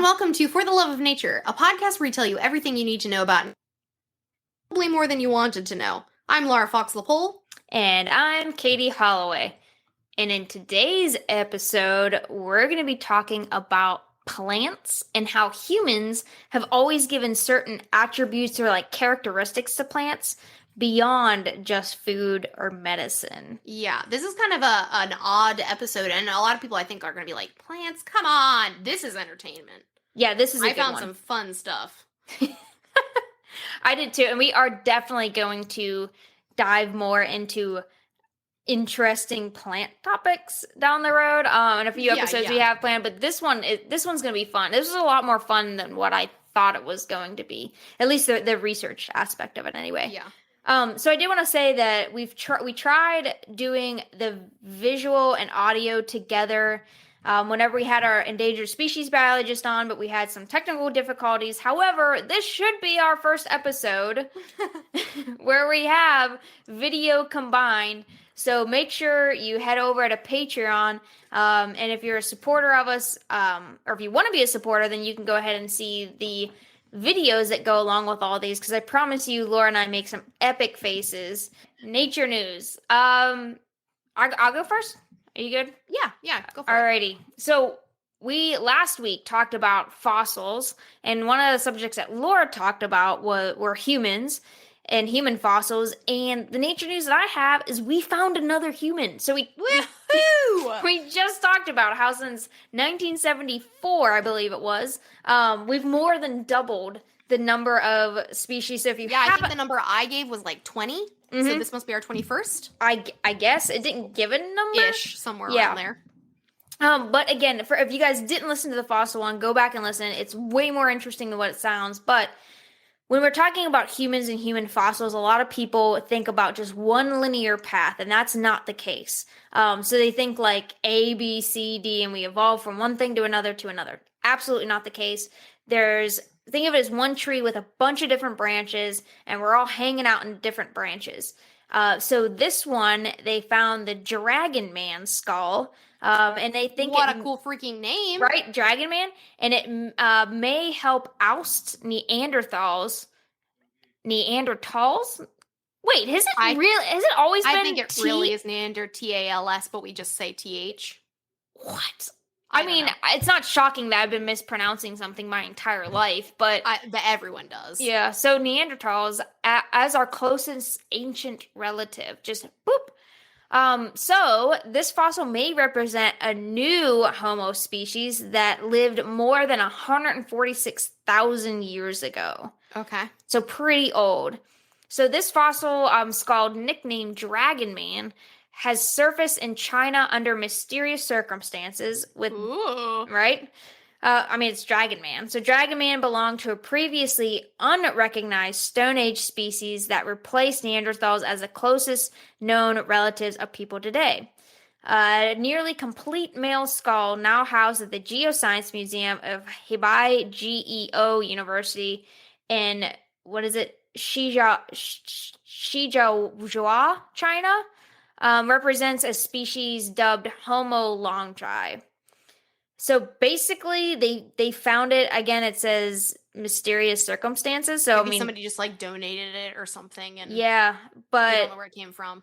and welcome to For the Love of Nature, a podcast where we tell you everything you need to know about probably more than you wanted to know. I'm Laura Fawks Lapole. And I'm Katy Holloway. And in today's episode, we're going to be talking about plants and how humans have always given certain attributes or like characteristics to plants beyond just food or medicine. Yeah, this is kind of an odd episode, and a lot of people I think are going to be like, plants, come on, this is entertainment. Yeah, this is a I good found one. some fun stuff. I did too, and we are definitely going to dive more into interesting plant topics down the road and a few episodes we have planned, but this one's gonna be fun. This was a lot more fun than what I thought it was going to be, at least the research aspect of it anyway. So I did want to say that we tried doing the visual and audio together whenever we had our endangered species biologist on, but we had some technical difficulties. However, this should be our first episode where we have video combined. So make sure you head over to Patreon, and if you're a supporter of us, or if you want to be a supporter, then you can go ahead and see the videos that go along with all these, because I promise you, Laura and I make some epic faces. Nature news. I'll go first. Are you good? Yeah, go for it. Alrighty. So we last week talked about fossils, and one of the subjects that Laura talked about were humans and human fossils, and the nature news that I have is we found another human. So we just talked about how since 1974, I believe it was, we've more than doubled the number of species. So if you I think the number I gave was like 20, so this must be our 21st. I guess it didn't give a number. Ish, somewhere around there. But again, if you guys didn't listen to the fossil one, go back and listen. It's way more interesting than what it sounds. But when we're talking about humans and human fossils, a lot of people think about just one linear path, and that's not the case. So they think like A, B, C, D, and we evolve from one thing to another to another. Absolutely not the case. Think of it as one tree with a bunch of different branches, and we're all hanging out in different branches. So this one, they found the Dragon Man skull, and they think what a cool freaking name, right? Dragon Man, and it may help oust Neanderthals. Wait, has it always been? I think it really is Neanderthals, but we just say TH. What? I mean, it's not shocking that I've been mispronouncing something my entire life, but everyone does. Yeah, so Neanderthals, as our closest ancient relative, just boop. So this fossil may represent a new Homo species that lived more than 146,000 years ago. Okay. So pretty old. So this fossil, skull nicknamed Dragon Man, has surfaced in China under mysterious circumstances with, right? It's Dragon Man. So Dragon Man belonged to a previously unrecognized Stone Age species that replaced Neanderthals as the closest known relatives of people today. A nearly complete male skull now housed at the Geoscience Museum of Hebei GEO University in, Shijiazhuang, China, represents a species dubbed Homo longhi. So basically, they found it, again, it says mysterious circumstances. So maybe somebody just like donated it or something, and but they don't know where it came from.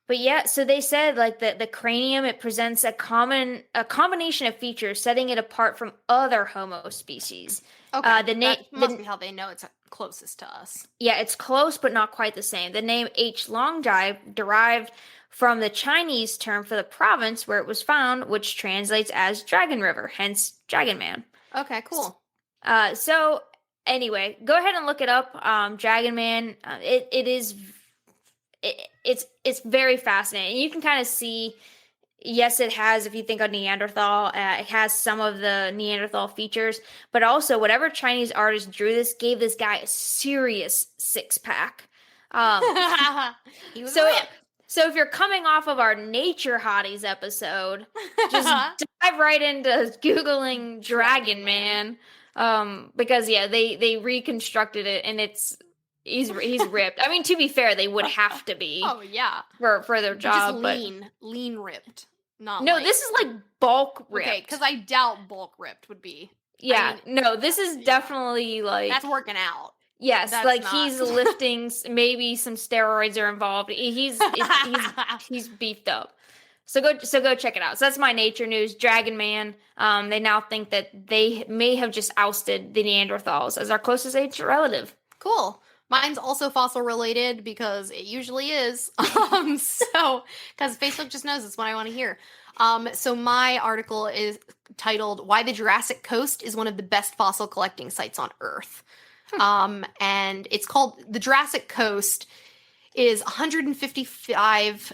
But yeah, so they said like the cranium, it presents a combination of features, setting it apart from other Homo species. Okay, that must be how they know it's closest to us. Yeah, it's close, but not quite the same. The name H. longhi derived from the Chinese term for the province where it was found, which translates as Dragon River, hence Dragon Man. Okay, cool. So anyway, go ahead and look it up. Dragon Man. It's very fascinating. You can kind of see. Yes, it has, if you think of Neanderthal, it has some of the Neanderthal features, but also whatever Chinese artist drew this gave this guy a serious six-pack. So if you're coming off of our Nature Hotties episode, just dive right into Googling Dragon Man, because they reconstructed it, and he's ripped. I mean, to be fair, they would have to be. Oh yeah, for their job. Just lean ripped. No, this is like bulk ripped. Okay, because I doubt bulk ripped would be Yeah, no, this is definitely like that's working out. Yes, like he's lifting. Maybe some steroids are involved. He's beefed up. So go check it out. So that's my nature news. Dragon Man. They now think that they may have just ousted the Neanderthals as our closest ancient relative. Cool. Mine's also fossil related because it usually is. So because Facebook just knows it's what I want to hear. So my article is titled "Why the Jurassic Coast is One of the Best Fossil Collecting Sites on Earth." And it's called the Jurassic Coast is 155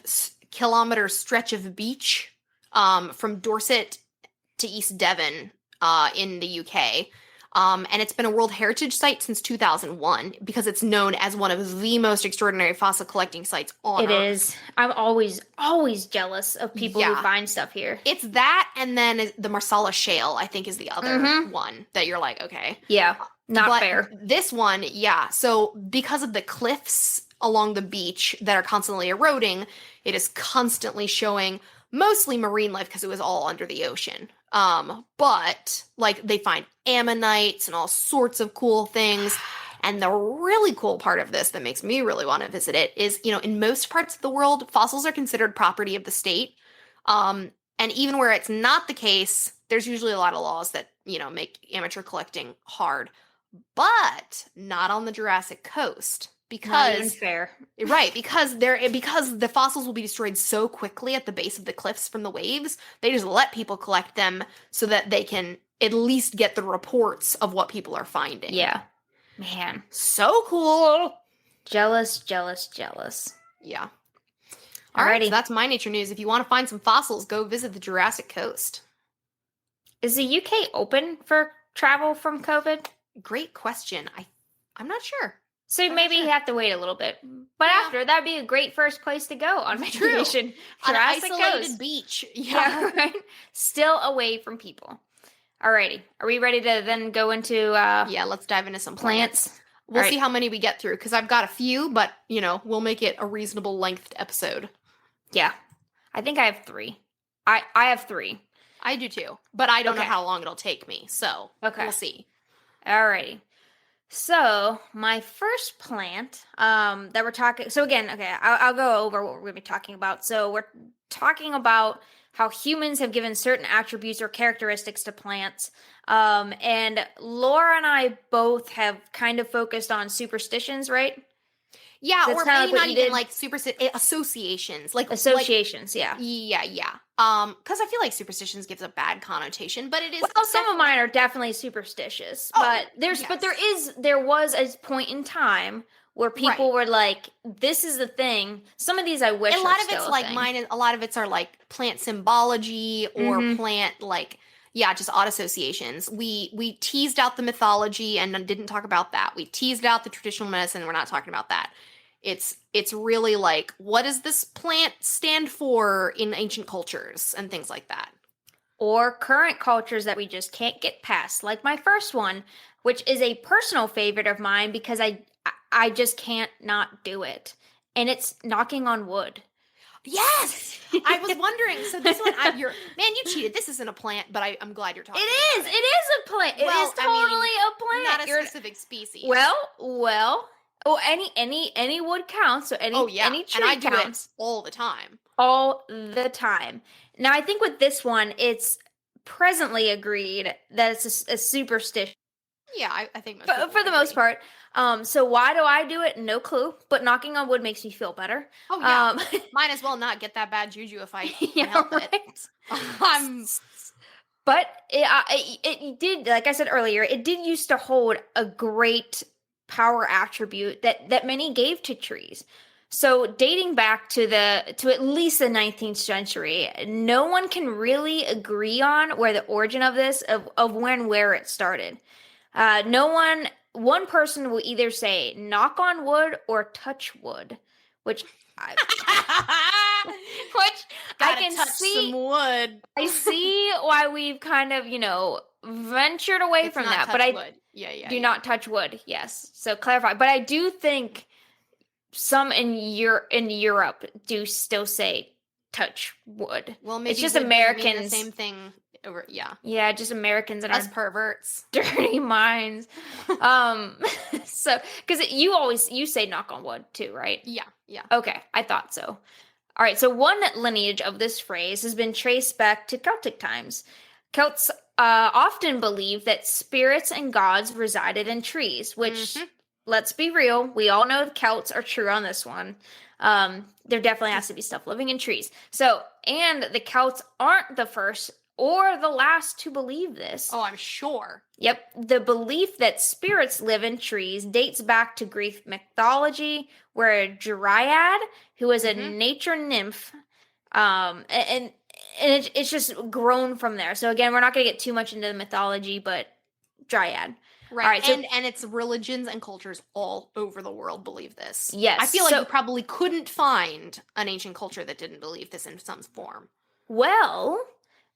kilometer stretch of beach from Dorset to East Devon in the UK. And it's been a World Heritage Site since 2001 because it's known as one of the most extraordinary fossil collecting sites on Earth. It is. I'm always jealous of people who find stuff here. It's that, and then the Marsala Shale, I think, is the other one that you're like, okay. Yeah, not fair. This one, so because of the cliffs along the beach that are constantly eroding, it is constantly showing mostly marine life because it was all under the ocean. But like they find ammonites and all sorts of cool things. And the really cool part of this that makes me really want to visit it is, in most parts of the world, fossils are considered property of the state. And even where it's not the case, there's usually a lot of laws that, make amateur collecting hard. But not on the Jurassic Coast. Because not even fair. Right, because the fossils will be destroyed so quickly at the base of the cliffs from the waves, they just let people collect them so that they can at least get the reports of what people are finding. Yeah. Man. So cool. Jealous. Yeah. All right, so that's my nature news. If you want to find some fossils, go visit the Jurassic Coast. Is the UK open for travel from COVID? Great question. I'm not sure. So maybe you have to wait a little bit. But after, that'd be a great first place to go on vacation. On an isolated beach. Yeah, right? Still away from people. Alrighty. Are we ready to then go into... yeah, let's dive into some plants. We'll see how many we get through, because I've got a few, but, we'll make it a reasonable length episode. Yeah. I think I have 3. I have 3. I do too, but I don't know how long it'll take me, so we'll see. Alrighty. So, my first plant that we're talking... So again, I'll go over what we're going to be talking about. So, we're talking about how humans have given certain attributes or characteristics to plants. And Laura and I both have kind of focused on superstitions, right? Yeah, or maybe not even like associations. Associations, yeah. Yeah. Because I feel like superstitions gives a bad connotation, but it is. Well, some of mine are definitely superstitious, but there was a point in time where people were like, "This is the thing." Some of these I wish. A lot of it's like mine. A lot of it's are like plant symbology or plant just odd associations. We teased out the mythology and didn't talk about that. We teased out the traditional medicine. We're not talking about that. It's really like, what does this plant stand for in ancient cultures and things like that. Or current cultures that we just can't get past, like my first one, which is a personal favorite of mine because I just can't not do it. And it's knocking on wood. Yes! I was wondering. So this one, you cheated. This isn't a plant, but I'm glad you're talking about it. It is a plant. It is totally a plant. Not a specific species. Well, any wood counts. So any tree and I do counts. It all the time. All the time. Now, I think with this one, it's presently agreed that it's a superstition. Yeah, I think for the most part. So why do I do it? No clue. But knocking on wood makes me feel better. Oh, yeah. Might as well not get that bad juju if I can help it. But it did, like I said earlier, it did used to hold a great power attribute that many gave to trees. So dating back to at least the 19th century, no one can really agree on where the origin of this, of where it started. One person will either say knock on wood or touch wood, which I can touch see some wood. I see why we've kind of, ventured away from that, but wood. Do not touch wood. Yes. So clarify, but I do think some in Europe do still say touch wood. Well, maybe it's just wood doesn't Americans. mean the same thing. Yeah, just Americans and us our perverts, dirty minds. So because you say knock on wood too, right? Yeah. Okay, I thought so. All right, so one lineage of this phrase has been traced back to Celtic times. Celts often believed that spirits and gods resided in trees, which, let's be real, we all know the Celts are true on this one. There definitely has to be stuff living in trees. And the Celts aren't the first or the last to believe this. Oh, I'm sure. Yep. The belief that spirits live in trees dates back to Greek mythology, where a dryad, who was a nature nymph, and it's just grown from there. So again, we're not going to get too much into the mythology, but dryad. Right. All right, and it's religions and cultures all over the world believe this. Yes. I feel like you probably couldn't find an ancient culture that didn't believe this in some form. Well,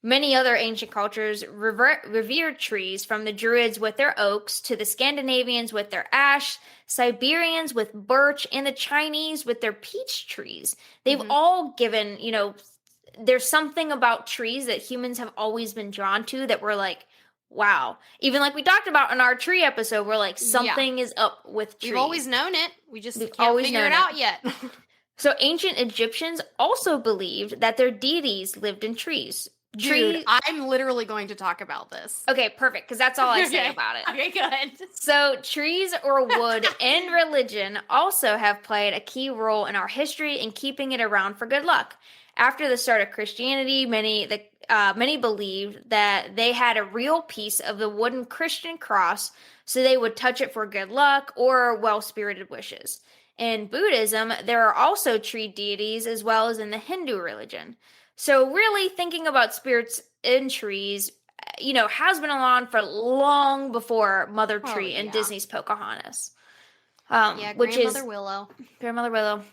many other ancient cultures revered trees, from the Druids with their oaks to the Scandinavians with their ash, Siberians with birch, and the Chinese with their peach trees. They've all given, there's something about trees that humans have always been drawn to that we're like, wow. Even like we talked about in our tree episode, we're like, something is up with trees. We've always known it. We just can't figure it out yet. So ancient Egyptians also believed that their deities lived in trees. Dude, I'm literally going to talk about this. Okay, perfect, because that's all I say about it. Okay, good. So trees or wood in religion also have played a key role in our history in keeping it around for good luck. After the start of Christianity, many believed that they had a real piece of the wooden Christian cross, so they would touch it for good luck or well-spirited wishes. In Buddhism, there are also tree deities as well as in the Hindu religion. So really thinking about spirits in trees, has been around for long before Mother Tree and Disney's Pocahontas. Grandmother Willow.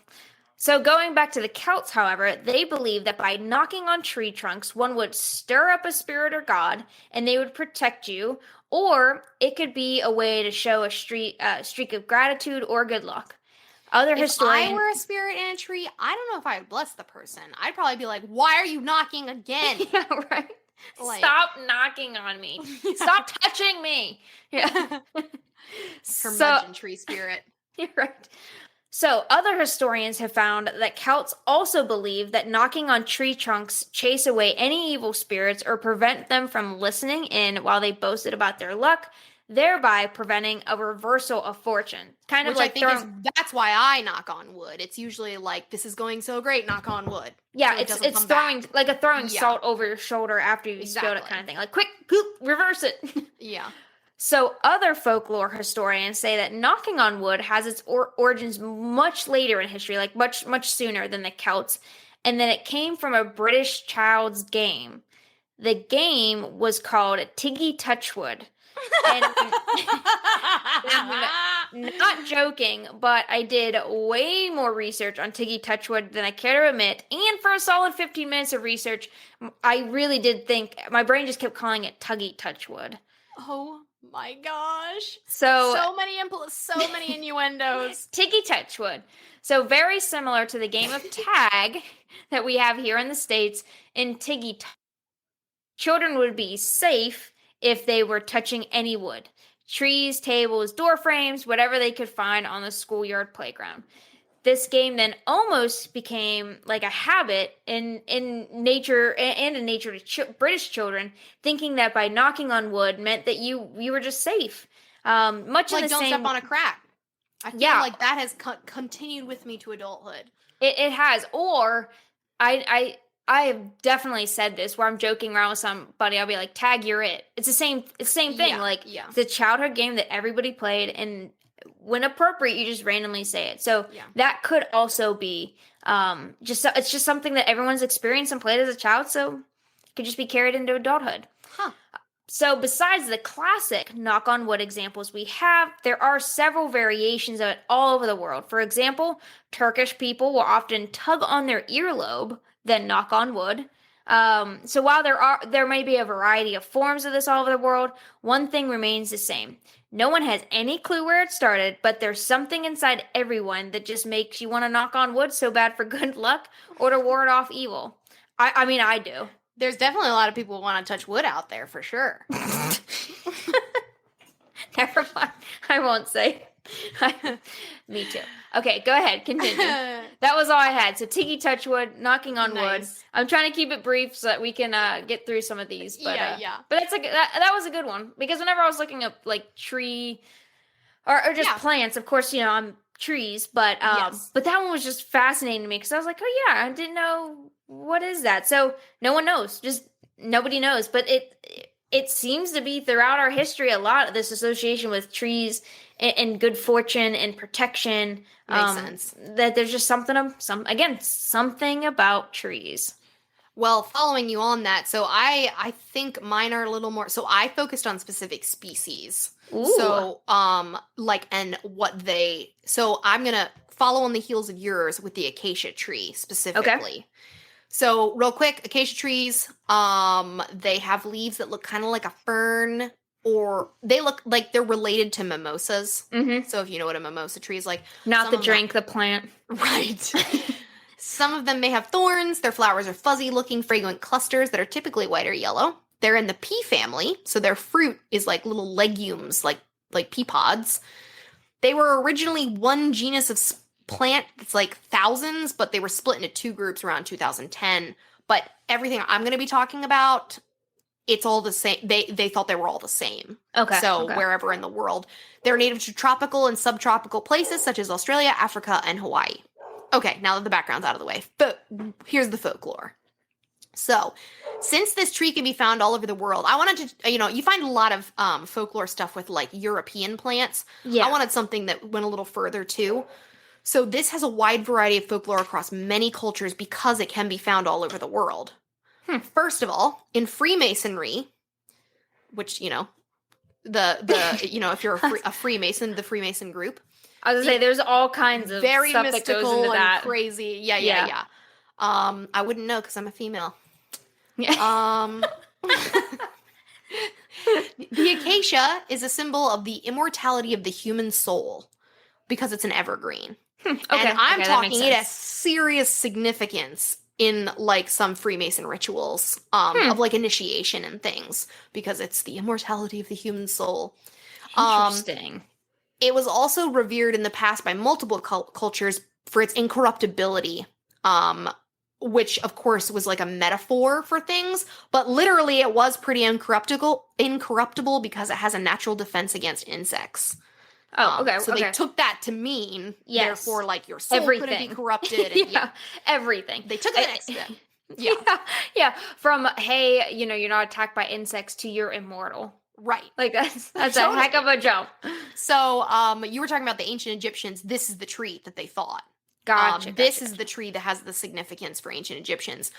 So going back to the Celts, however, they believed that by knocking on tree trunks, one would stir up a spirit or god, and they would protect you, or it could be a way to show a streak of gratitude or good luck. If I were a spirit in a tree, I don't know if I would bless the person. I'd probably be like, why are you knocking again? Yeah, right. Stop knocking on me. Stop touching me. Yeah. Curmudgeon tree spirit. You're right. So other historians have found that Celts also believe that knocking on tree trunks chase away any evil spirits or prevent them from listening in while they boasted about their luck, thereby preventing a reversal of fortune. Kind of Which like I think that's why I knock on wood. It's usually like, this is going so great, knock on wood. Yeah, so it's throwing back. Like a throwing salt over your shoulder after you spilled it kind of thing. Like, quick, poop, reverse it. Yeah. So other folklore historians say that knocking on wood has its origins much later in history, like much sooner than the Celts, and that it came from a British child's game. The game was called Tiggy Touchwood. And I'm not joking, but I did way more research on Tiggy Touchwood than I care to admit. And for a solid 15 minutes of research, I really did think, my brain just kept calling it Tuggy Touchwood. Oh my gosh. So many innuendos. Tiggy Touchwood. So very similar to the game of tag that we have here in the States. In Tiggy, children would be safe if they were touching any wood. Trees, tables, door frames, whatever they could find on the schoolyard playground. This game then almost became like a habit in nature and in nature to British children, thinking that by knocking on wood meant that you were just safe. Much like don't step on a crack. I feel like that has continued with me to adulthood. It has. Or I have definitely said this where I'm joking around with somebody. I'll be like, "Tag, you're it." It's the same thing. Yeah. It's a childhood game that everybody played, and when appropriate, you just randomly say it. So that could also be it's just something that everyone's experienced and played as a child. So it could just be carried into adulthood. Huh. So besides the classic knock on wood examples we have, there are several variations of it all over the world. For example, Turkish people will often tug on their earlobe, then knock on wood. So while there may be a variety of forms of this all over the world, one thing remains the same. No one has any clue where it started, but there's something inside everyone that just makes you want to knock on wood so bad for good luck or to ward off evil. I mean, I do. There's definitely a lot of people who want to touch wood out there for sure. Never mind. I won't say. Me too. Okay, go ahead. Continue. That was all I had. So Tiki Touchwood, knocking on wood. I'm trying to keep it brief so that we can get through some of these. But, yeah. But that was a good one because whenever I was looking up like tree or just plants, of course, I'm trees, but but that one was just fascinating to me because I was like, oh yeah, I didn't know what is that. So no one knows. Just nobody knows. But it seems to be throughout our history a lot of this association with trees and good fortune and protection. Makes sense. That there's just something about trees. Well, following you on that, so I think mine are a little more. So I focused on specific species. Ooh. So and what they. So I'm gonna follow on the heels of yours with the acacia tree specifically. Okay. So real quick, acacia trees, they have leaves that look kind of like a fern, or they look like they're related to mimosas. Mm-hmm. So if you know what a mimosa tree is like. Not the drink, the plant. Right. Some of them may have thorns. Their flowers are fuzzy-looking, fragrant clusters that are typically white or yellow. They're in the pea family, so their fruit is like little legumes, like pea pods. They were originally one genus of plant that's like thousands, but they were split into two groups around 2010. But everything I'm going to be talking about, it's all the same. They thought they were all the same. Okay. So wherever in the world. They're native to tropical and subtropical places such as Australia, Africa, and Hawaii. Okay, now that the background's out of the way, but here's the folklore. So, since this tree can be found all over the world, I wanted to, you find a lot of folklore stuff with like European plants. Yeah. I wanted something that went a little further too. So this has a wide variety of folklore across many cultures because it can be found all over the world. First of all, in Freemasonry, which, if you're a Freemason, the Freemason group. I was gonna say there's all kinds of very stuff mystical that goes into that. And crazy. Yeah. I wouldn't know because I'm a female. Yeah. The acacia is a symbol of the immortality of the human soul because it's an evergreen. And I'm talking it has serious significance in like some Freemason rituals of like initiation and things because it's the immortality of the human soul. Interesting. It was also revered in the past by multiple cultures for its incorruptibility, which, of course, was like a metaphor for things. But literally, it was pretty incorruptible because it has a natural defense against insects. Oh, okay. So they took that to mean, therefore, like your soul couldn't be corrupted. And, everything. They took it the next step. Yeah. From, hey, you're not attacked by insects to you're immortal. Right. Like that's a heck of a jump. So, you were talking about the ancient Egyptians. This is the tree that they thought. Gotcha. This is the tree that has the significance for ancient Egyptians.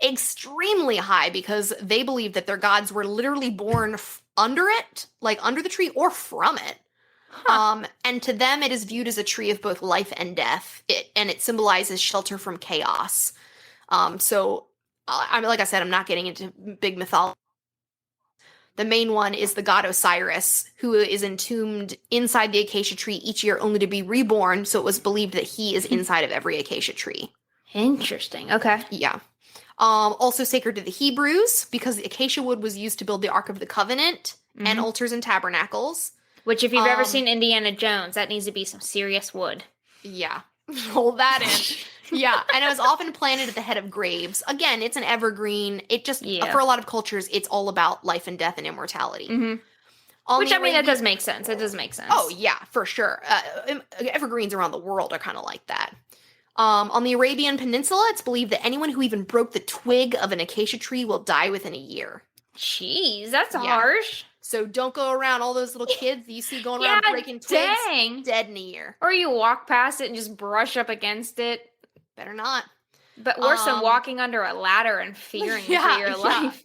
Extremely high because they believed that their gods were literally born under it, like under the tree or from it. And to them, it is viewed as a tree of both life and death. It symbolizes shelter from chaos. So, like I said, I'm not getting into big mythology. The main one is the god Osiris, who is entombed inside the acacia tree each year only to be reborn, so it was believed that he is inside of every acacia tree. Interesting. Okay. Yeah. Also sacred to the Hebrews, because the acacia wood was used to build the Ark of the Covenant and altars and tabernacles. Which, if you've ever seen Indiana Jones, that needs to be some serious wood. Yeah. Hold that in. Yeah, and it was often planted at the head of graves. Again, it's an evergreen. It just, for a lot of cultures, it's all about life and death and immortality. Mm-hmm. Which, that does make sense. It does make sense. Oh, yeah, for sure. Evergreens around the world are kind of like that. On the Arabian Peninsula, it's believed that anyone who even broke the twig of an acacia tree will die within a year. Jeez, that's harsh. So don't go around all those little kids that you see going around breaking twigs, dead in a year. Or you walk past it and just brush up against it. Better not. But worse than walking under a ladder and fearing for your life.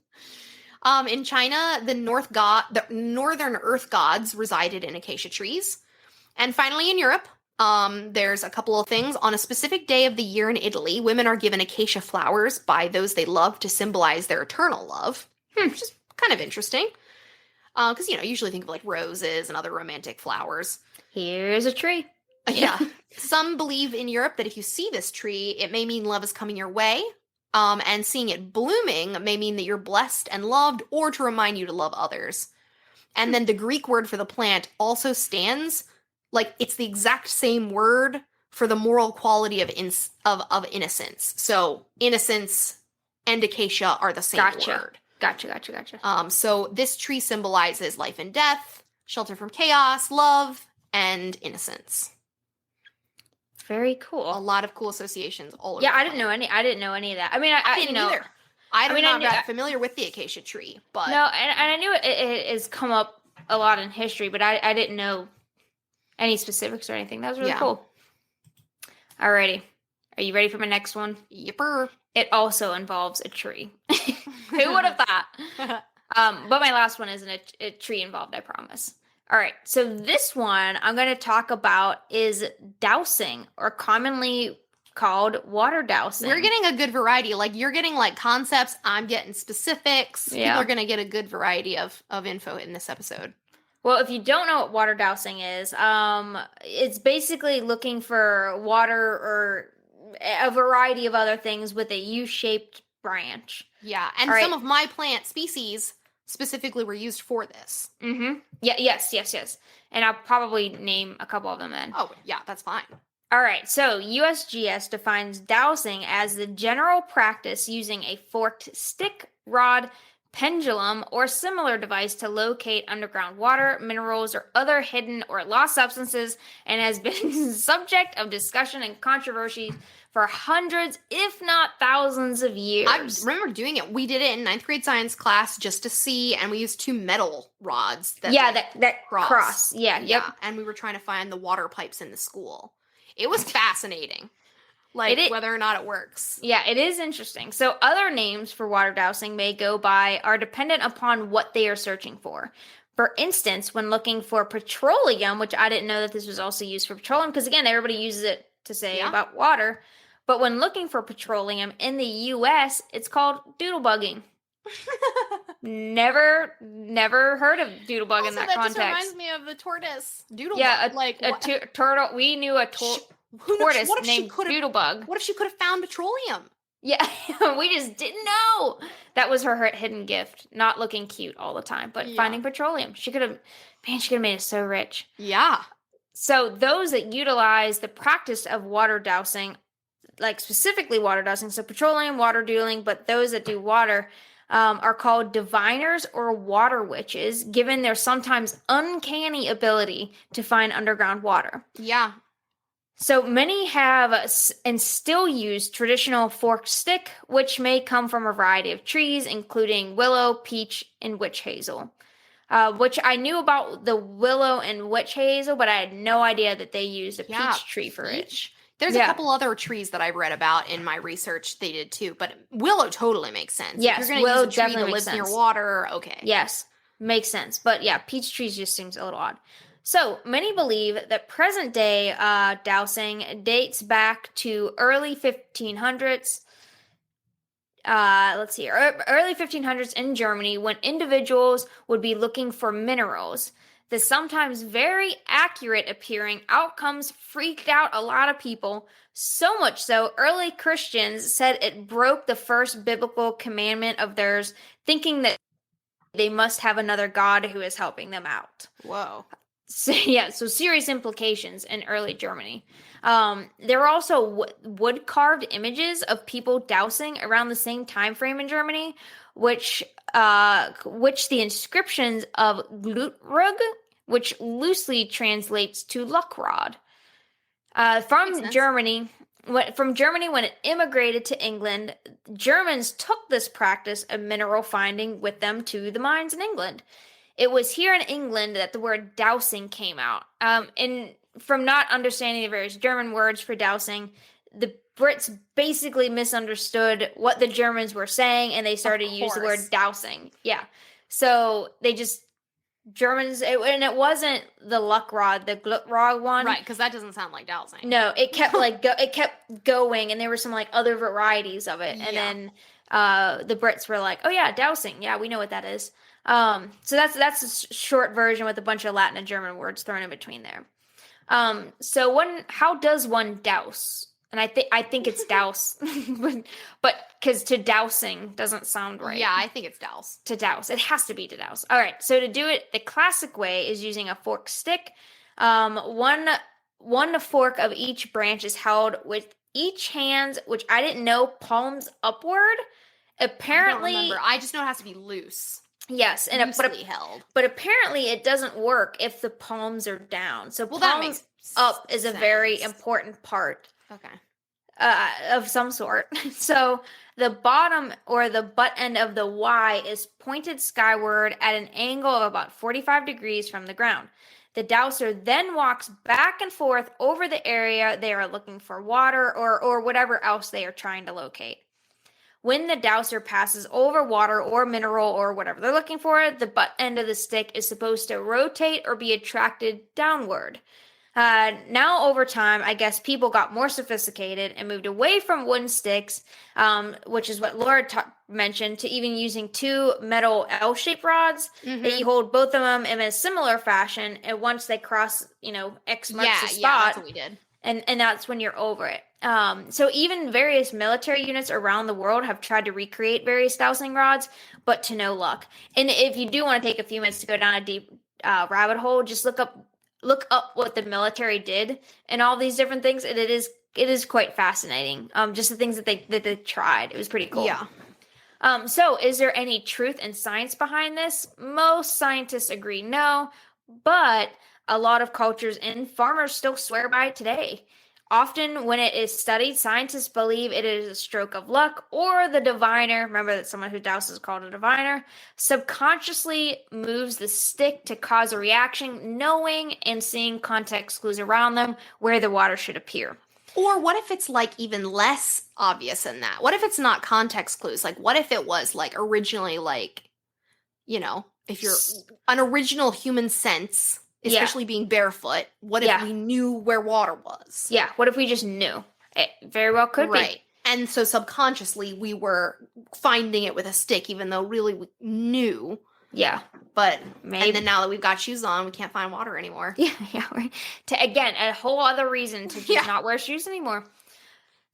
In China, the northern earth gods resided in acacia trees. And finally, in Europe, there's a couple of things. On a specific day of the year in Italy, women are given acacia flowers by those they love to symbolize their eternal love, which is kind of interesting. Because, usually think of like roses and other romantic flowers. Here's a tree. Yeah. Some believe in Europe that if you see this tree, it may mean love is coming your way. And seeing it blooming may mean that you're blessed and loved, or to remind you to love others. And then the Greek word for the plant also stands like it's the exact same word for the moral quality of innocence. So innocence and acacia are the same word. Gotcha. So this tree symbolizes life and death, shelter from chaos, love, and innocence. Very cool. A lot of cool associations all over. Yeah, I didn't know any of that. I mean, I didn't either. I'm not familiar with the acacia tree, but no, and I knew it has come up a lot in history, but I didn't know any specifics or anything. That was really cool. Alrighty, are you ready for my next one? Yipper. It also involves a tree. Who would have thought? But my last one isn't a tree involved, I promise. All right, so this one I'm going to talk about is dowsing, or commonly called water dowsing. We're getting a good variety. Like, you're getting like concepts, I'm getting specifics. Yeah. People are going to get a good variety of info in this episode. Well, if you don't know what water dowsing is, it's basically looking for water or a variety of other things with a U-shaped branch. Yeah, and some of my plant species specifically were used for this. Mm-hmm. Yeah, yes. And I'll probably name a couple of them then. Oh, yeah, that's fine. All right, so USGS defines dowsing as the general practice using a forked stick, rod, pendulum, or similar device to locate underground water, minerals, or other hidden or lost substances, and has been subject of discussion and controversy for hundreds, if not thousands of years. I remember doing it. We did it in 9th grade science class just to see, and we used 2 metal rods that cross. Yeah. And we were trying to find the water pipes in the school. It was fascinating. Whether or not it works. Yeah, it is interesting. So other names for water dowsing may go by are dependent upon what they are searching for. For instance, when looking for petroleum, which I didn't know that this was also used for petroleum, because again, everybody uses it to say about water. But when looking for petroleum in the U.S., it's called doodlebugging. Never heard of doodlebug in that context. Just reminds me of the tortoise. Doodlebug. Yeah, turtle. We knew a tortoise named Doodlebug. What if she could have found petroleum? Yeah, we just didn't know. That was her hidden gift. Not looking cute all the time, but finding petroleum. She could have made us so rich. Yeah. So those that utilize the practice of water dowsing, like specifically water dowsing, so petroleum, water doodling, but those that do water are called diviners or water witches, given their sometimes uncanny ability to find underground water. Yeah. So many have and still use traditional forked stick, which may come from a variety of trees, including willow, peach, and witch hazel. Which I knew about the willow and witch hazel, but I had no idea that they used a peach tree for it. There's a couple other trees that I read about in my research. They did too, but willow totally makes sense. Yes, if you're going to use a tree that lives near water, okay. Yes, makes sense. But yeah, peach trees just seems a little odd. So many believe that present day dowsing dates back to early 1500s. Let's see, early 1500s in Germany, when individuals would be looking for minerals. The sometimes very accurate appearing outcomes freaked out a lot of people, so much so early Christians said it broke the first biblical commandment of theirs, thinking that they must have another God who is helping them out. Whoa. So serious implications in early Germany. There were also wood-carved images of people dowsing around the same time frame in Germany, which the inscriptions of Glutrug, which loosely translates to luck rod. From Germany, when it immigrated to England, Germans took this practice of mineral finding with them to the mines in England. It was here in England that the word dowsing came out. And from not understanding the various German words for dowsing, the Brits basically misunderstood what the Germans were saying, and they started to use the word dowsing. Yeah. So they just, and it wasn't the luck rod, the Glutrog one. Right, because that doesn't sound like dowsing. No, it kept it kept going, and there were some other varieties of it. And then the Brits were like, oh yeah, dowsing. Yeah, we know what that is. So that's a short version with a bunch of Latin and German words thrown in between there. So how does one douse? And I think it's douse, but because to dousing doesn't sound right. Yeah, I think it's douse. To douse. It has to be to douse. All right. So to do it, the classic way is using a forked stick. One fork of each branch is held with each hand, which I didn't know, palms upward. Apparently, I don't remember. I just know it has to be loose. Yes, and held. But apparently, it doesn't work if the palms are down. So palms up is a very important part. Okay. Of some sort. So the bottom or the butt end of the Y is pointed skyward at an angle of about 45 degrees from the ground. The dowser then walks back and forth over the area they are looking for water or whatever else they are trying to locate. When the dowser passes over water or mineral or whatever they're looking for, the butt end of the stick is supposed to rotate or be attracted downward. Now, over time, I guess people got more sophisticated and moved away from wooden sticks, which is what Laura mentioned, to even using 2 metal L-shaped rods that you hold both of them in a similar fashion. And once they cross, X marks the spot. Yeah, that's what we did. And that's when you're over it. So even various military units around the world have tried to recreate various dowsing rods, but to no luck. And if you do want to take a few minutes to go down a deep rabbit hole, just look up what the military did and all these different things. And it is quite fascinating. Just the things that they tried. It was pretty cool. Yeah. So is there any truth and science behind this? Most scientists agree no, but a lot of cultures and farmers still swear by it today. Often when it is studied, scientists believe it is a stroke of luck or the diviner, remember that someone who douses is called a diviner, subconsciously moves the stick to cause a reaction, knowing and seeing context clues around them where the water should appear. Or what if it's like even less obvious than that? What if it's not context clues? Like what if it was like originally like, if you're an original human sense, especially being barefoot, what if we knew where water was? Yeah, what if we just knew? It very well could be. Right. And so subconsciously we were finding it with a stick, even though really we knew. Yeah. But maybe. And then now that we've got shoes on, we can't find water anymore. Yeah. Again, a whole other reason to just not wear shoes anymore.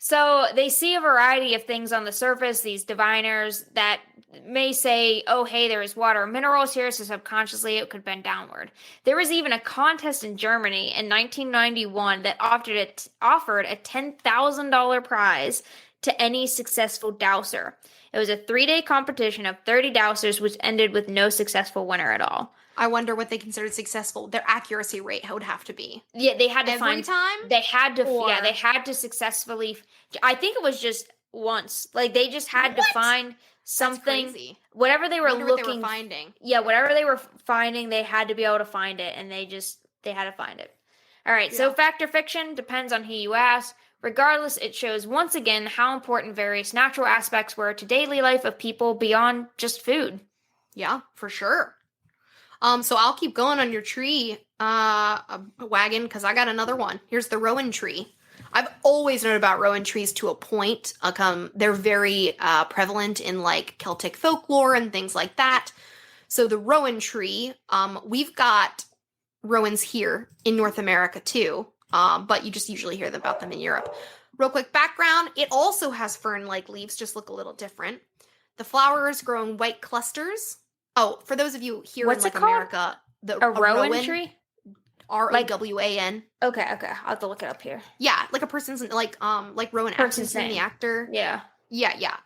So they see a variety of things on the surface, these diviners that may say, oh, hey, there is water or minerals here, so subconsciously it could bend downward. There was even a contest in Germany in 1991 that offered a $10,000 prize to any successful dowser. It was a 3-day competition of 30 dowsers, which ended with no successful winner at all. I wonder what they considered successful. Their accuracy rate would have to be. Yeah, they had to every time. They had to successfully. I think it was just once. Like they just had to find something. That's crazy. Whatever they were looking. What they were finding. Yeah, whatever they were finding, they had to be able to find it, and they had to find it. All right. Yeah. So fact or fiction depends on who you ask. Regardless, it shows once again how important various natural aspects were to daily life of people beyond just food. Yeah, for sure. So I'll keep going on your tree wagon because I got another one. Here's the rowan tree. I've always known about rowan trees to a point. They're very prevalent in like Celtic folklore and things like that. So the rowan tree, we've got rowans here in North America too, but you just usually hear about them in Europe. Real quick background, it also has fern-like leaves, just look a little different. The flowers grow in white clusters. Oh, for those of you here in like America, a rowan tree? R-O-W-A-N. Okay. I'll have to look it up here. Yeah, like a person's like Rowan Atkinson, the actor. Yeah.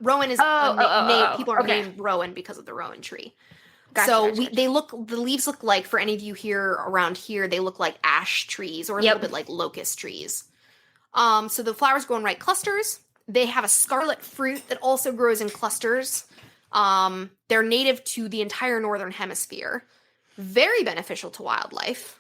Rowan is people are named Rowan because of the rowan tree. Gotcha. The leaves look like, for any of you here around here, they look like ash trees or a little bit like locust trees. So the flowers grow in right clusters. They have a scarlet fruit that also grows in clusters. They're native to the entire northern hemisphere. Very beneficial to wildlife.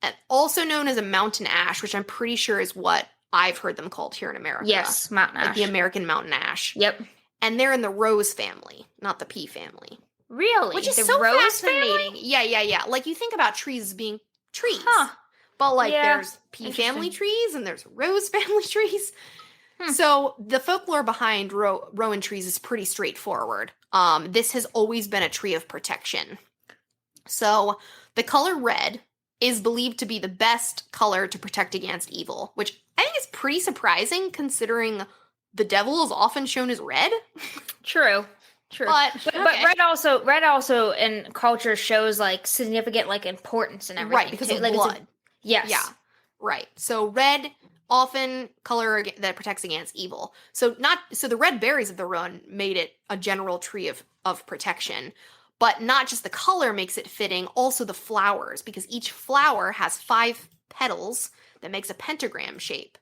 And also known as a mountain ash, which I'm pretty sure is what I've heard them called here in America. Yes, mountain ash. Like the American mountain ash. Yep. And they're in the rose family, not the pea family. Really? Which is the so rose fascinating. Family? Yeah. Like you think about trees as being trees. Huh. But like there's pea family trees and there's rose family trees. So the folklore behind rowan trees is pretty straightforward. This has always been a tree of protection. So the color red is believed to be the best color to protect against evil, which I think is pretty surprising considering the devil is often shown as red. True. But red also in culture shows like significant like importance and everything. Right, because of blood. Yes. Yeah. Right. So red often color that protects against evil. So the red berries of the rowan made it a general tree of protection. But not just the color makes it fitting, also the flowers, because each flower has 5 petals that makes a pentagram shape.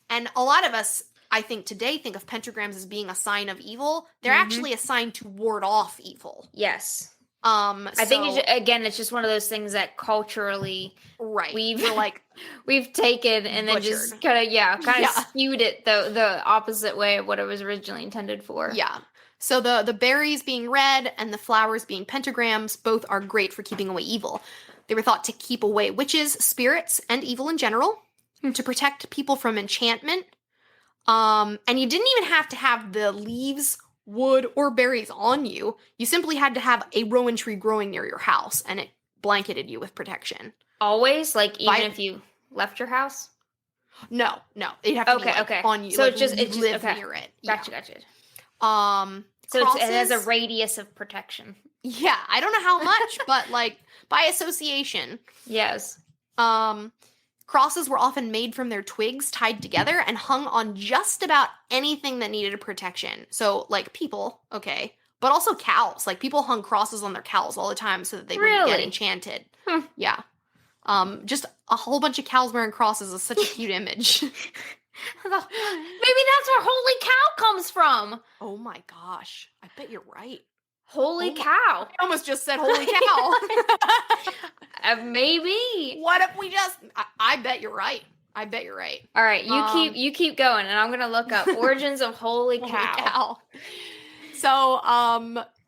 And a lot of us, I think today, think of pentagrams as being a sign of evil. They're actually a sign to ward off evil. Yes. I think it's just one of those things that culturally, we've taken and then just kind of skewed it the opposite way of what it was originally intended for. Yeah. So the berries being red and the flowers being pentagrams both are great for keeping away evil. They were thought to keep away witches, spirits, and evil in general, to protect people from enchantment. And you didn't even have to have the leaves, wood, or berries on you. You simply had to have a rowan tree growing near your house, and it blanketed you with protection. Always? Like, even if you left your house? No. It'd have to be on you. So like, it just live near it. Gotcha. So it has a radius of protection. Yeah, I don't know how much, but like by association. Yes. Crosses were often made from their twigs tied together and hung on just about anything that needed a protection. So like people, okay, but also cows. Like people hung crosses on their cows all the time so that they wouldn't get enchanted. Yeah. Just a whole bunch of cows wearing crosses is such a cute image. Maybe that's where holy cow comes from. Oh my gosh. I bet you're right. Holy cow. I almost just said holy cow. Maybe. What if we just I bet you're right. All right, you keep going and I'm going to look up origins of holy cow. So,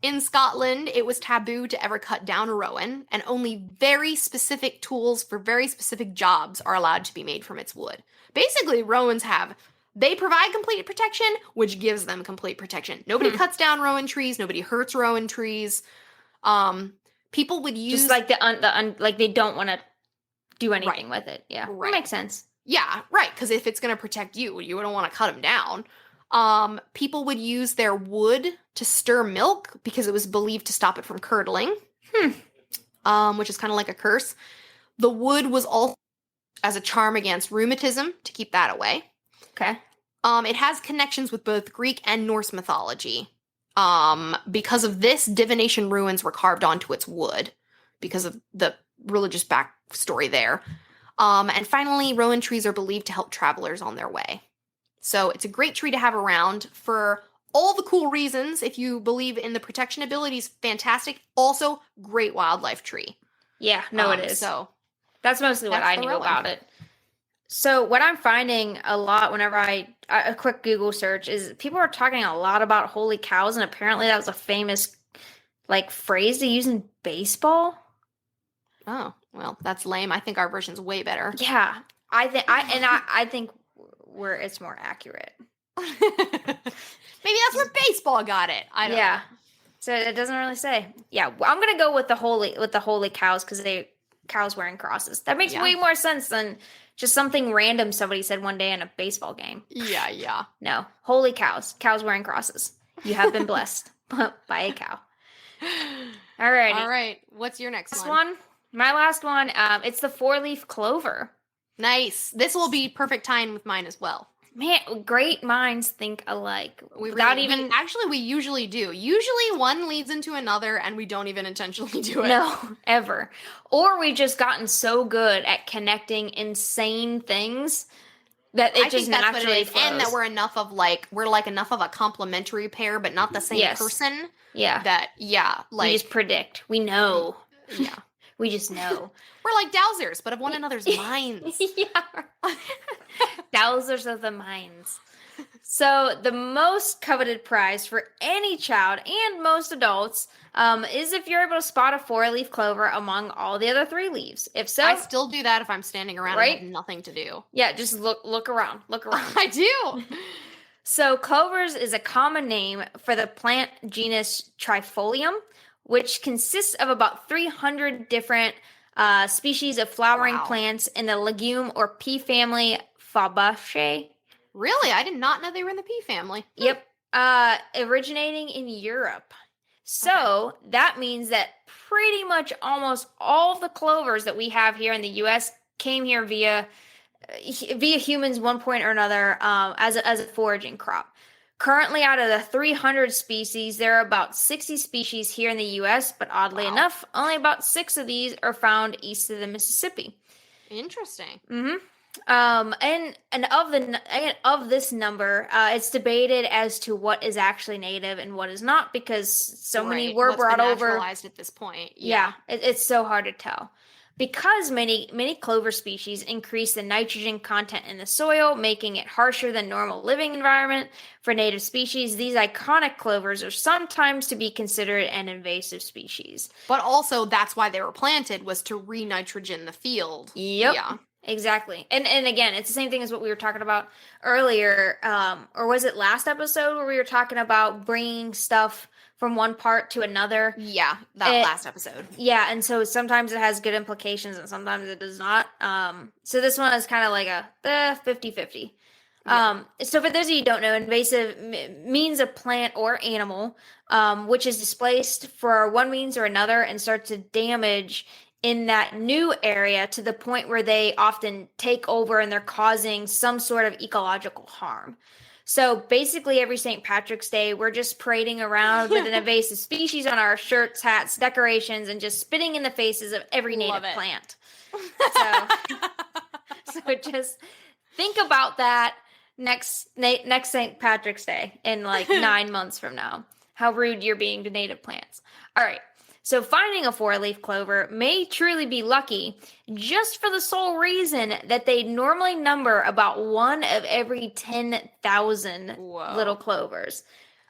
in Scotland, it was taboo to ever cut down a rowan, and only very specific tools for very specific jobs are allowed to be made from its wood. Basically, rowans they provide complete protection, which gives them complete protection. Nobody cuts down rowan trees. Nobody hurts rowan trees. People would use just like like they don't want to do anything with it. Yeah, that makes sense. Yeah, right. Because if it's going to protect you, you don't want to cut them down. People would use their wood to stir milk because it was believed to stop it from curdling. Which is kind of like a curse. The wood was also as a charm against rheumatism to keep that away. Okay. It has connections with both Greek and Norse mythology. Because of this, divination runes were carved onto its wood because of the religious backstory there. And finally, rowan trees are believed to help travelers on their way. So it's a great tree to have around for all the cool reasons. If you believe in the protection abilities, fantastic. Also, great wildlife tree. Yeah, no, it is. So that's mostly what I knew about it. So what I'm finding a lot whenever a quick Google search is people are talking a lot about holy cows, and apparently that was a famous like phrase to use in baseball. Oh, well, that's lame. I think our version's way better. Yeah, I think where it's more accurate. Maybe that's where baseball got it. I don't know. So it doesn't really say. Yeah, I'm gonna go with the holy cows because cows wearing crosses. That makes way more sense than just something random somebody said one day in a baseball game. Yeah. No, holy cows wearing crosses. You have been blessed by a cow. All right. What's your next one? My last one. It's the 4-leaf clover. Nice. This will be perfect time with mine as well. Man, great minds think alike. We usually do. Usually one leads into another and we don't even intentionally do it. No, ever. Or we've just gotten so good at connecting insane things that it just naturally flows. And that we're enough of a complementary pair, but not the same person. Yeah. That, we just predict. We know. Yeah. We just know. We're like dowsers, but of one another's minds. Yeah. Dowsers of the minds. So the most coveted prize for any child and most adults is if you're able to spot a 4-leaf clover among all the other 3 leaves. If so, I still do that if I'm standing around and have nothing to do. Yeah, just look around. I do. So clovers is a common name for the plant genus Trifolium, which consists of about 300 different species of flowering plants in the legume or pea family Fabaceae. Really? I did not know they were in the pea family. Yep. Originating in Europe. So that means that pretty much almost all of the clovers that we have here in the U.S. came here via humans one point or another as a foraging crop. Currently, out of the 300 species, there are about 60 species here in the U.S., but oddly enough, only about 6 of these are found east of the Mississippi. Interesting. Mm-hmm. And of this number, it's debated as to what is actually native and what is not, because so many were brought over. Naturalized at this point. Yeah, it's so hard to tell. Because many clover species increase the nitrogen content in the soil, making it harsher than normal living environment for native species, these iconic clovers are sometimes to be considered an invasive species. But also, that's why they were planted, was to re-nitrogen the field. Yep. Yeah. Exactly. And again, it's the same thing as what we were talking about earlier, or was it last episode where we were talking about bringing stuff from one part to another? Yeah, last episode. Yeah, and so sometimes it has good implications and sometimes it does not. So this one is kind of like a 50-50. Yeah. So for those of you who don't know, invasive means a plant or animal which is displaced for one means or another and starts to damage in that new area to the point where they often take over and they're causing some sort of ecological harm. So basically every St. Patrick's Day, we're just parading around with an invasive species on our shirts, hats, decorations, and just spitting in the faces of every native plant. So just think about that next St. Patrick's Day in like 9 months from now. How rude you're being to native plants. All right. So finding a 4-leaf clover may truly be lucky just for the sole reason that they normally number about 1 of every 10,000 little clovers.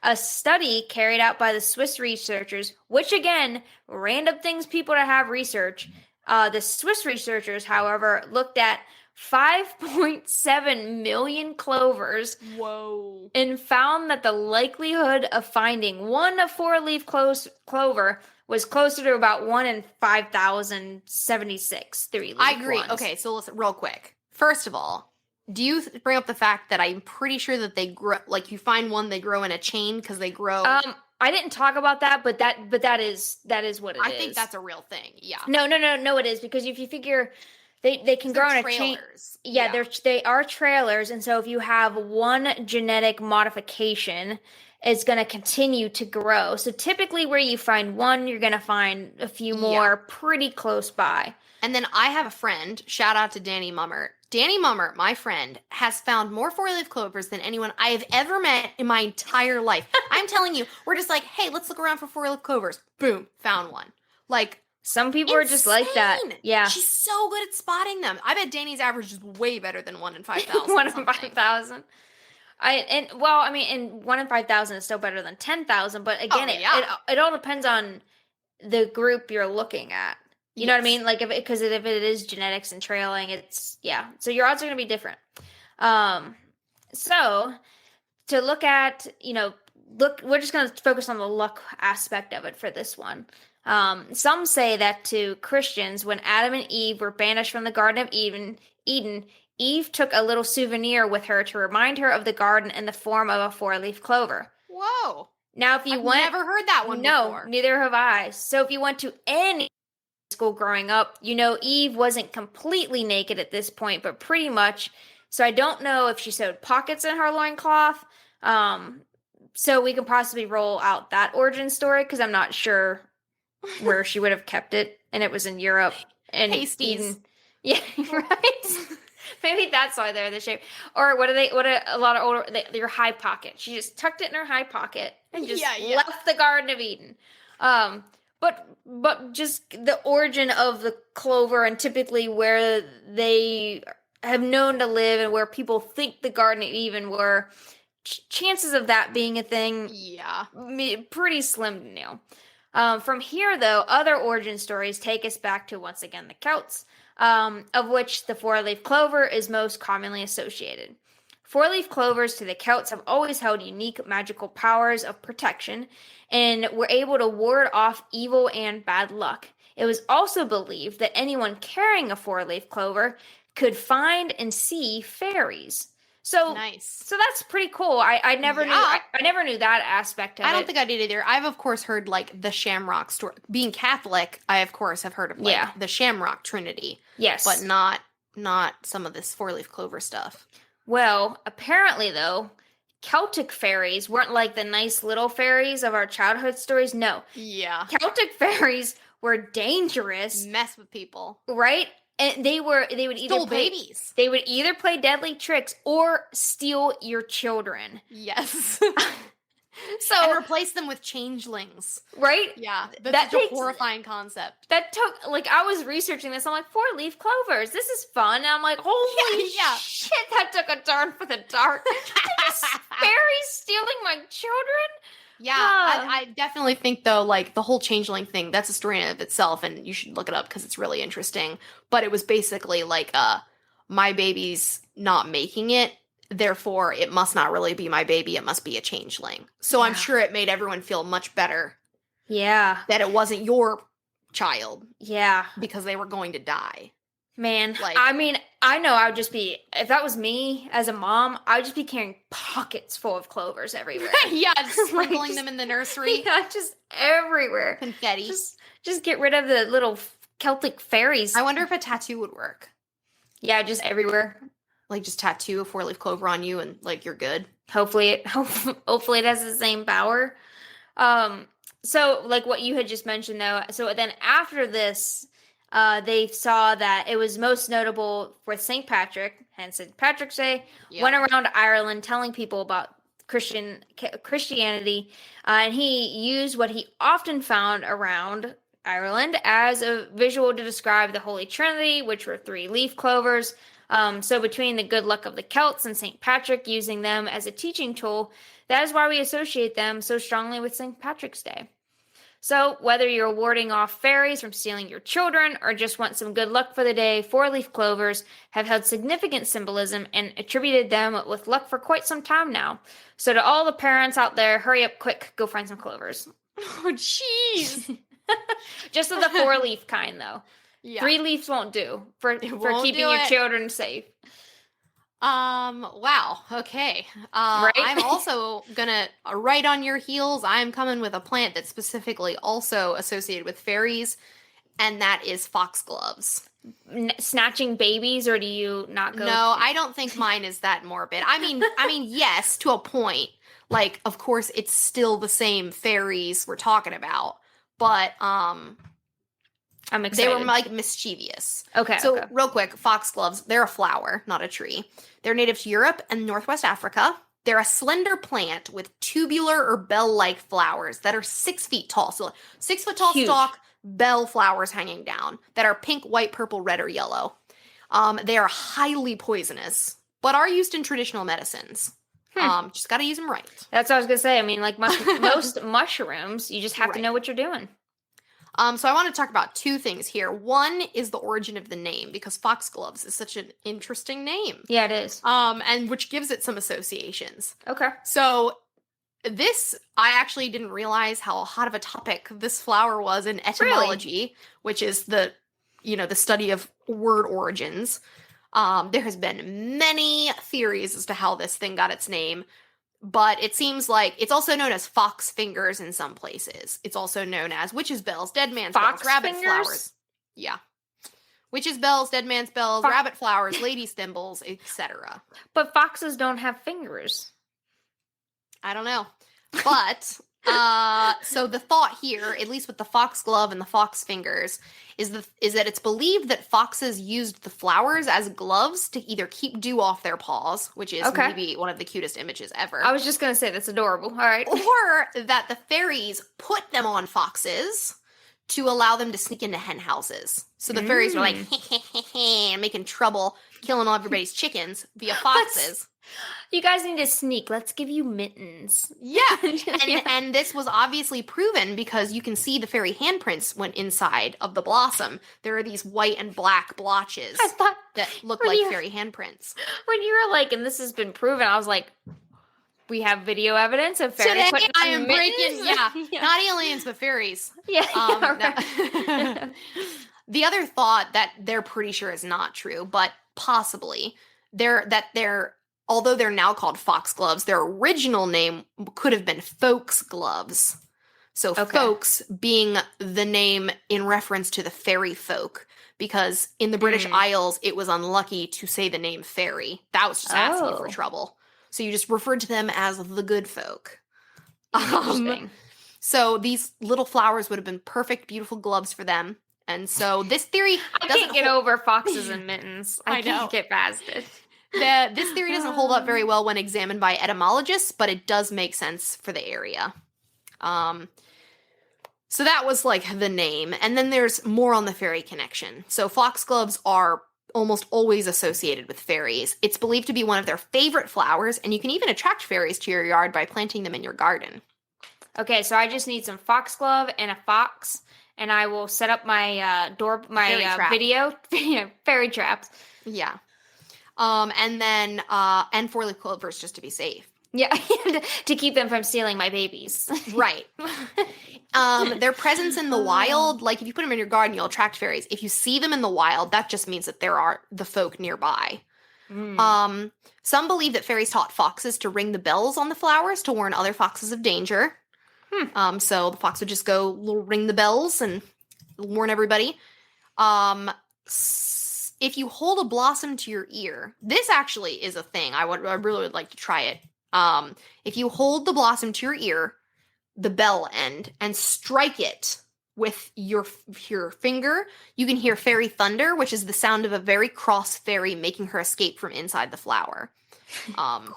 A study carried out by the Swiss researchers, which again, random things people to have research. The Swiss researchers, however, looked at 5.7 million clovers. Whoa. And found that the likelihood of finding 1 4-leaf clover was closer to about 1 in 5,076 3-leaf I agree. ones. Okay, so listen, real quick. First of all, do you bring up the fact that I'm pretty sure that they grow, like you find one, they grow in a chain because they grow? I didn't talk about that, but that is what it is. I think that's a real thing. Yeah. No, it is, because if you figure they can grow in a chain. Yeah, they are trailers, and so if you have one genetic modification, it's going to continue to grow. So typically where you find one, you're going to find a few more pretty close by. And then I have a friend, shout out to Danny Mummert. Danny Mummert, my friend, has found more 4-leaf clovers than anyone I have ever met in my entire life. I'm telling you, we're just like, hey, let's look around for 4-leaf clovers. Boom, found one. Like, some people are just like that. Yeah. She's so good at spotting them. I bet Danny's average is way better than 1 in 5,000. 1 in 5,000. And 1 in 5,000 is still better than 10,000. But again, it all depends on the group you're looking at. You know what I mean? Like if it is genetics and trailing, so your odds are going to be different. So to look at, we're just going to focus on the luck aspect of it for this one. Some say that to Christians, when Adam and Eve were banished from the Garden of Eden, Eve took a little souvenir with her to remind her of the garden in the form of a 4-leaf clover. Whoa. Now, if you went... I've never heard that one before. No, neither have I. So if you went to any school growing up, Eve wasn't completely naked at this point, but pretty much. So I don't know if she sewed pockets in her loincloth. So we can possibly roll out that origin story, because I'm not sure where she would have kept it, and it was in Europe and Eden. Yeah, right. Maybe that's why they're the shape. Or a lot of older, their high pocket. She just tucked it in her high pocket and just left the Garden of Eden. But just the origin of the clover and typically where they have known to live and where people think the Garden of Eden were, chances of that being a thing, pretty slim to nil. From here, though, other origin stories take us back to, once again, the Celts, of which the 4-leaf clover is most commonly associated. 4-leaf clovers to the Celts have always held unique magical powers of protection and were able to ward off evil and bad luck. It was also believed that anyone carrying a four-leaf clover could find and see fairies. So nice. So that's pretty cool. I never knew I never knew that aspect of it. I don't think I did either. I've of course heard like the Shamrock story. Being Catholic, I of course have heard of like the Shamrock Trinity. Yes. But not some of this four-leaf clover stuff. Well, apparently though, Celtic fairies weren't like the nice little fairies of our childhood stories. No. Yeah. Celtic fairies were dangerous. Mess with people. Right? And they would steal babies. They would either play deadly tricks or steal your children. Yes. And replace them with changelings. Right? Yeah. That's such a horrifying concept. That took, like, I was researching this. I'm like, four-leaf clovers. This is fun. And I'm like, holy shit, that took a turn for the dark. Fairies stealing my children? Yeah, I definitely think, though, like, the whole changeling thing, that's a story in of itself, and you should look it up because it's really interesting. But it was basically like, my baby's not making it, therefore it must not really be my baby, it must be a changeling. So I'm sure it made everyone feel much better. Yeah. That it wasn't your child. Yeah. Because they were going to die. Man, like, I mean, I know I would just be, if that was me as a mom, I would just be carrying pockets full of clovers everywhere. Yeah, just sprinkling them in the nursery. Yeah, just everywhere. Confetti. Just get rid of the little Celtic fairies. I wonder if a tattoo would work. Yeah, just everywhere. Like, just tattoo a four-leaf clover on you and, like, you're good. Hopefully it has the same power. So, like what you had just mentioned, though, so then after this, they saw that it was most notable with St. Patrick, hence St. Patrick's Day, went around Ireland telling people about Christianity, and he used what he often found around Ireland as a visual to describe the Holy Trinity, which were 3 leaf clovers. So between the good luck of the Celts and St. Patrick using them as a teaching tool, that is why we associate them so strongly with St. Patrick's Day. So whether you're warding off fairies from stealing your children or just want some good luck for the day, 4-leaf clovers have held significant symbolism and attributed them with luck for quite some time now. So to all the parents out there, hurry up quick, go find some clovers. Oh, jeez. Just of the 4-leaf kind, though. Yeah. 3 leaves won't do for keeping your children safe. Wow. Okay. Right? I'm also gonna, right on your heels, I'm coming with a plant that's specifically also associated with fairies, and that is foxgloves. Snatching babies, or do you not go? No, I don't think mine is that morbid. I mean, yes, to a point. Like, of course, it's still the same fairies we're talking about, but, I'm excited. They were like mischievous. Okay. So real quick, foxgloves, they're a flower, not a tree. They're native to Europe and Northwest Africa. They're a slender plant with tubular or bell-like flowers that are 6 feet tall. So 6 foot tall stalk, bell flowers hanging down that are pink, white, purple, red, or yellow. They are highly poisonous, but are used in traditional medicines. Just got to use them right. That's what I was going to say. I mean, like most mushrooms, you just have to know what you're doing. So I want to talk about 2 things here. One is the origin of the name, because foxgloves is such an interesting name. Yeah, it is. And which gives it some associations. Okay. So this, I actually didn't realize how hot of a topic this flower was in etymology, which is the study of word origins. There has been many theories as to how this thing got its name. But it seems like it's also known as fox fingers in some places. It's also known as witches' bells, dead man's bells, rabbit flowers. Yeah. Witches' bells, dead man's bells, rabbit flowers, ladies' thimbles, etc. But foxes don't have fingers. I don't know. But, so the thought here, at least with the foxglove and the fox fingers, is that it's believed that foxes used the flowers as gloves to either keep dew off their paws, which is maybe one of the cutest images ever. I was just going to say, that's adorable. All right. Or that the fairies put them on foxes to allow them to sneak into hen houses. So the fairies were like, making trouble, killing all everybody's chickens via foxes. You guys need to sneak. Let's give you mittens. Yeah. And this was obviously proven because you can see the fairy handprints when inside of the blossom. There are these white and black blotches that look like fairy handprints. When you were like, and this has been proven, I was like, we have video evidence of fairies. Today putting I on am mittens. breaking, not aliens, but fairies. Yeah. No. The other thought that they're pretty sure is not true, but possibly, although they're now called foxgloves, their original name could have been foxgloves. So folks being the name in reference to the fairy folk, because in the British Isles, it was unlucky to say the name fairy. That was just asking for trouble. So you just referred to them as the good folk. Interesting. So these little flowers would have been perfect, beautiful gloves for them. And so this theory I can't get over foxes and mittens. I can't get past it. This theory doesn't hold up very well when examined by etymologists, but it does make sense for the area. So that was like the name. And then there's more on the fairy connection. So foxgloves are almost always associated with fairies. It's believed to be one of their favorite flowers, and you can even attract fairies to your yard by planting them in your garden. Okay, so I just need some foxglove and a fox, and I will set up my video fairy traps. Yeah. And then and 4-leaf clovers just to be safe. Yeah, to keep them from stealing my babies. Right. Their presence in the wild, like if you put them in your garden, you'll attract fairies. If you see them in the wild, that just means that there are the folk nearby. Some believe that fairies taught foxes to ring the bells on the flowers to warn other foxes of danger. So the fox would just go ring the bells and warn everybody. If you hold a blossom to your ear, this actually is a thing. I really would like to try it. If you hold the blossom to your ear, the bell end, and strike it with your finger, you can hear fairy thunder, which is the sound of a very cross fairy making her escape from inside the flower. Quick run!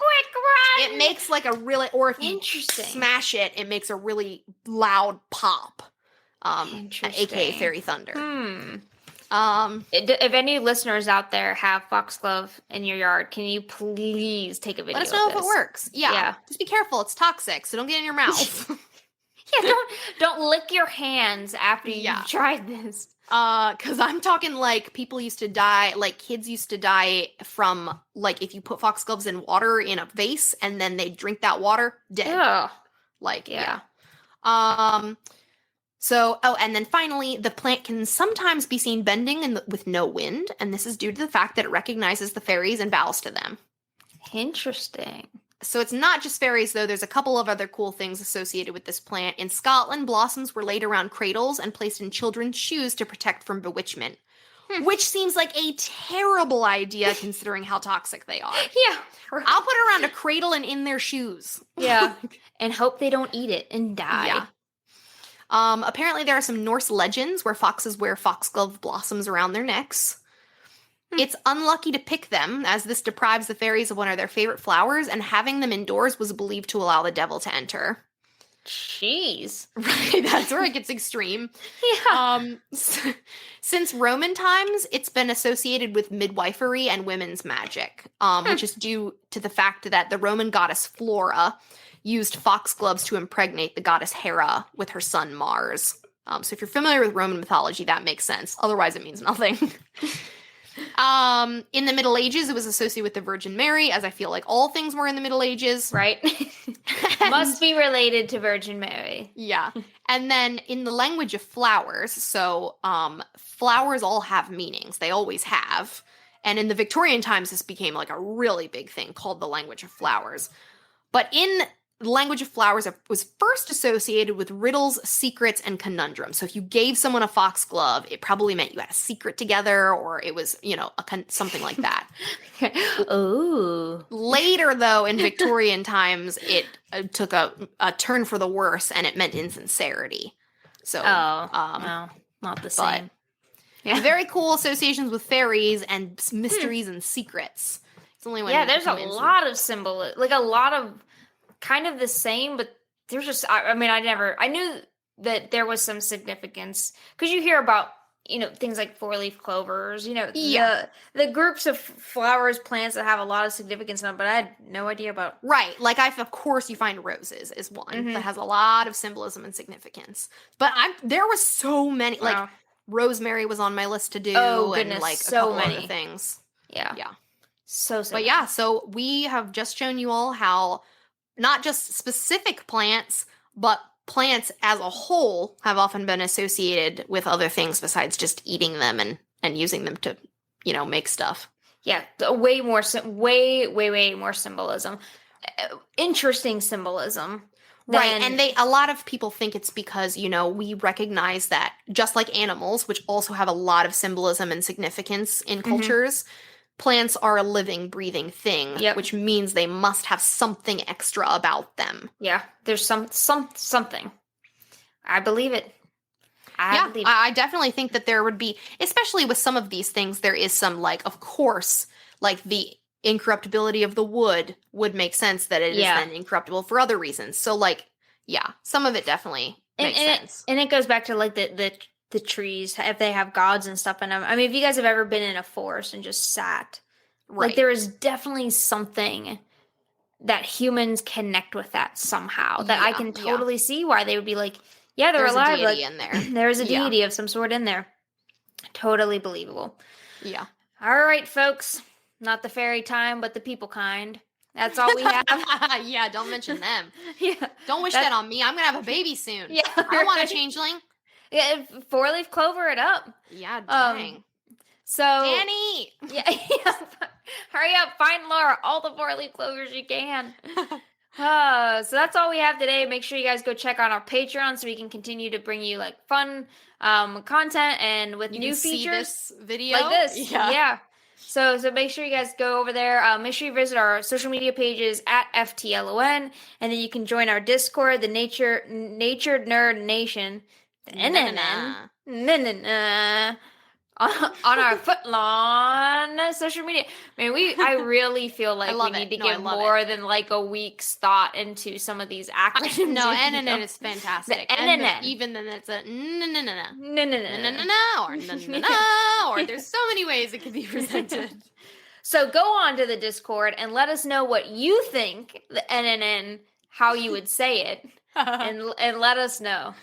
It makes like a really, or if you smash it, it makes a really loud pop. AKA fairy thunder. If any listeners out there have foxglove in your yard, can you please take a video? Let us know if it works. Yeah. Just be careful; it's toxic, so don't get it in your mouth. Don't lick your hands after you've tried this. Because I'm talking like people used to die, like kids used to die from like if you put foxgloves in water in a vase and then they drink that water, dead. Yeah. So, and then finally, the plant can sometimes be seen bending with no wind, and this is due to the fact that it recognizes the fairies and bows to them. Interesting. So it's not just fairies, though. There's a couple of other cool things associated with this plant. In Scotland, blossoms were laid around cradles and placed in children's shoes to protect from bewitchment, which seems like a terrible idea considering how toxic they are. Yeah. I'll put it around a cradle and in their shoes. Yeah. And hope they don't eat it and die. Yeah. Apparently there are some Norse legends where foxes wear foxglove blossoms around their necks. It's unlucky to pick them, as this deprives the fairies of one of their favorite flowers, and having them indoors was believed to allow the devil to enter. Jeez. Right, that's where it gets extreme. Yeah. Since Roman times, it's been associated with midwifery and women's magic, which is due to the fact that the Roman goddess Flora used foxgloves to impregnate the goddess Hera with her son Mars. So if you're familiar with Roman mythology, that makes sense. Otherwise, it means nothing. In the Middle Ages, it was associated with the Virgin Mary, as I feel like all things were in the Middle Ages. Right. Must be related to Virgin Mary. Yeah. And then in the language of flowers, so flowers all have meanings. They always have. And in the Victorian times, this became like a really big thing called the language of flowers. But in the language of flowers was first associated with riddles, secrets, and conundrums. So if you gave someone a foxglove, it probably meant you had a secret together, or it was, something like that. Oh. Later, though, in Victorian times, it took a turn for the worse, and it meant insincerity. So, no, not the same. Yeah. Very cool associations with fairies and mysteries and secrets. It's only when there's a lot of symbolism, like a lot of kind of the same, but there's just, I knew that there was some significance, because you hear about, things like 4-leaf clovers, the groups of flowers, plants that have a lot of significance in them, but I had no idea about. Right. Like, of course, you find roses is one that has a lot of symbolism and significance. But there was so many, like, rosemary was on my list to do. Oh, goodness, and, like, so a couple many other things. Yeah. Yeah. So But yeah, so we have just shown you all how not just specific plants, but plants as a whole have often been associated with other things besides just eating them and using them to, make stuff. Yeah, way more symbolism. Interesting symbolism. Right, and a lot of people think it's because, we recognize that just like animals, which also have a lot of symbolism and significance in cultures, plants are a living, breathing thing, which means they must have something extra about them. Yeah, there's something. I believe it. I definitely think that there would be, especially with some of these things, there is some, of course, the incorruptibility of the wood would make sense that it is then incorruptible for other reasons. So, some of it definitely makes sense. And it goes back to, the trees, if they have gods and stuff in them. I mean, if you guys have ever been in a forest and just sat, there is definitely something that humans connect with that somehow, that I can totally see why they would be like, yeah, they're alive. There's a deity in there. There's a deity of some sort in there. Totally believable. Yeah. All right, folks. Not the fairy time, but the people kind. That's all we have. Yeah, don't mention them. Yeah. Don't wish that on me. I'm going to have a baby soon. Yeah. I want a changeling. Yeah, 4-leaf clover it up. Yeah, dang. So Danny! Yeah. Hurry up, find Laura all the 4-leaf clovers you can. So that's all we have today. Make sure you guys go check out our Patreon so we can continue to bring you fun content and with new features. See this video like this. Yeah. So make sure you guys go over there. Make sure you visit our social media pages at FTLON, and then you can join our Discord, the Natured Nerd Nation. On our Footlong social media. I mean, I really feel like we need to give more than a week's thought into some of these acronyms. No, NNN is fantastic. NNN. Even then it's a or there's so many ways it could be presented. So go on to the Discord and let us know what you think the NNN, how you would say it, and let us know.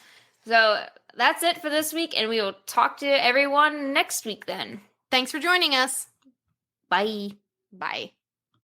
So that's it for this week, and we will talk to everyone next week then. Thanks for joining us. Bye. Bye.